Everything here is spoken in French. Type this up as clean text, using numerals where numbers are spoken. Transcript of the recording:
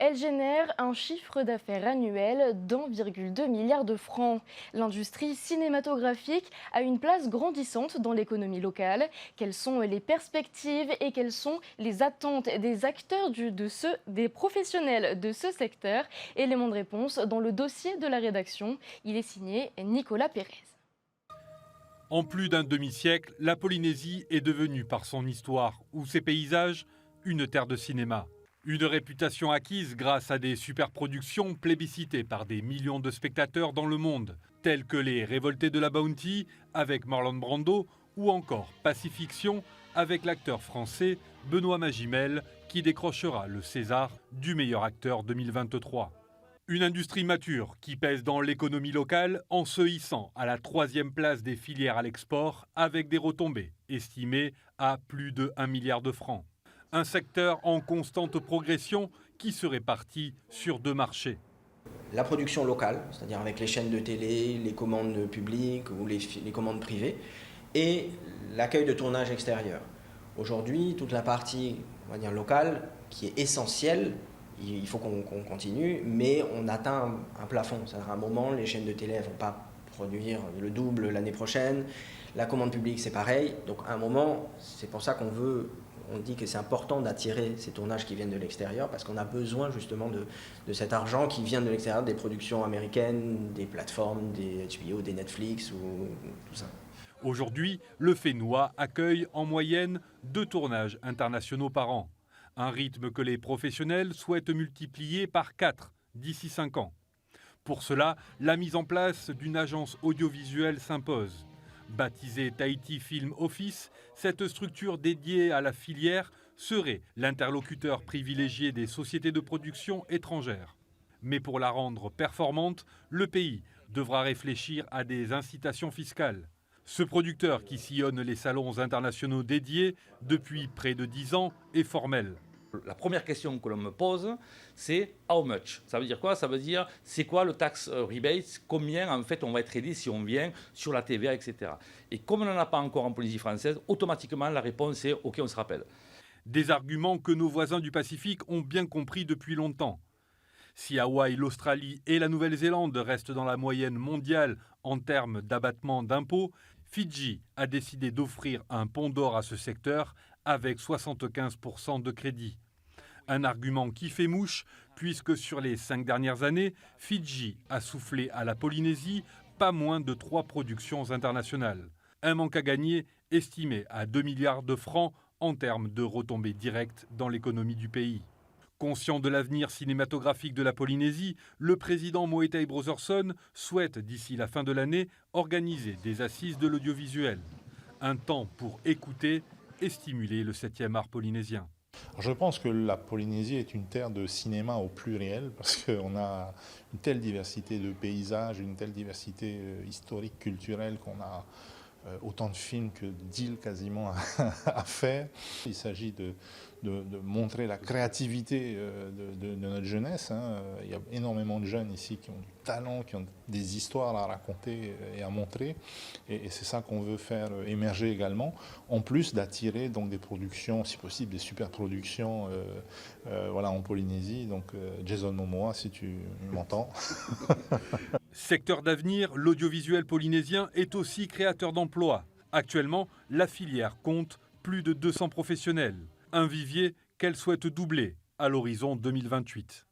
Elle génère un chiffre d'affaires annuel d'1,2 milliard de francs. L'industrie cinématographique a une place grandissante dans l'économie locale. Quelles sont les perspectives et quelles sont les attentes des acteurs des professionnels de ce secteur? Élément de réponse dans le dossier de la rédaction. Il est signé Nicolas Pérez. En plus d'un demi-siècle, la Polynésie est devenue, par son histoire ou ses paysages, une terre de cinéma. Une réputation acquise grâce à des superproductions plébiscitées par des millions de spectateurs dans le monde, telles que Les Révoltés de la Bounty avec Marlon Brando ou encore Pacifiction avec l'acteur français Benoît Magimel qui décrochera le César du meilleur acteur 2023. Une industrie mature qui pèse dans l'économie locale en se hissant à la 3e place des filières à l'export avec des retombées estimées à plus de 1 milliard de francs. Un secteur en constante progression qui se répartit sur 2 marchés. La production locale, c'est-à-dire avec les chaînes de télé, les commandes publiques ou les commandes privées, et l'accueil de tournage extérieur. Aujourd'hui, toute la partie, on va dire, locale, qui est essentielle, il faut qu'on continue, mais on atteint un plafond. C'est-à-dire à un moment, les chaînes de télé ne vont pas produire le double l'année prochaine. La commande publique, c'est pareil. Donc à un moment, c'est pour ça on dit que c'est important d'attirer ces tournages qui viennent de l'extérieur, parce qu'on a besoin justement de cet argent qui vient de l'extérieur, des productions américaines, des plateformes, des HBO, des Netflix ou tout ça. Aujourd'hui, le Fénois accueille en moyenne 2 tournages internationaux par an. Un rythme que les professionnels souhaitent multiplier par 4 d'ici 5 ans. Pour cela, la mise en place d'une agence audiovisuelle s'impose. Baptisée Tahiti Film Office, cette structure dédiée à la filière serait l'interlocuteur privilégié des sociétés de production étrangères. Mais pour la rendre performante, le pays devra réfléchir à des incitations fiscales. Ce producteur qui sillonne les salons internationaux dédiés depuis près de 10 ans est formel. La première question que l'on me pose, c'est how much? Ça veut dire quoi? Ça veut dire c'est quoi le tax rebate? Combien en fait on va être aidé si on vient sur la TVA, etc. Et comme on n'en a pas encore en Polynésie française, automatiquement la réponse est OK, on se rappelle. Des arguments que nos voisins du Pacifique ont bien compris depuis longtemps. Si Hawaï, l'Australie et la Nouvelle-Zélande restent dans la moyenne mondiale en termes d'abattement d'impôts, Fidji a décidé d'offrir un pont d'or à ce secteur avec 75% de crédit. Un argument qui fait mouche puisque sur les 5 dernières années, Fidji a soufflé à la Polynésie pas moins de 3 productions internationales. Un manque à gagner estimé à 2 milliards de francs en termes de retombées directes dans l'économie du pays. Conscient de l'avenir cinématographique de la Polynésie, le président Moetai Brotherson souhaite d'ici la fin de l'année organiser des assises de l'audiovisuel. Un temps pour écouter et stimuler le 7e art polynésien. Je pense que la Polynésie est une terre de cinéma au pluriel parce qu'on a une telle diversité de paysages, une telle diversité historique, culturelle qu'on a autant de films que d'îles quasiment à faire. Il s'agit de montrer la créativité de notre jeunesse. Il y a énormément de jeunes ici qui ont du talent, qui ont des histoires à raconter et à montrer. Et c'est ça qu'on veut faire émerger également, en plus d'attirer donc des productions, si possible des super productions en Polynésie. Donc Jason Momoa, si tu m'entends. Secteur d'avenir, l'audiovisuel polynésien est aussi créateur d'emplois. Actuellement, la filière compte plus de 200 professionnels. Un vivier qu'elle souhaite doubler à l'horizon 2028.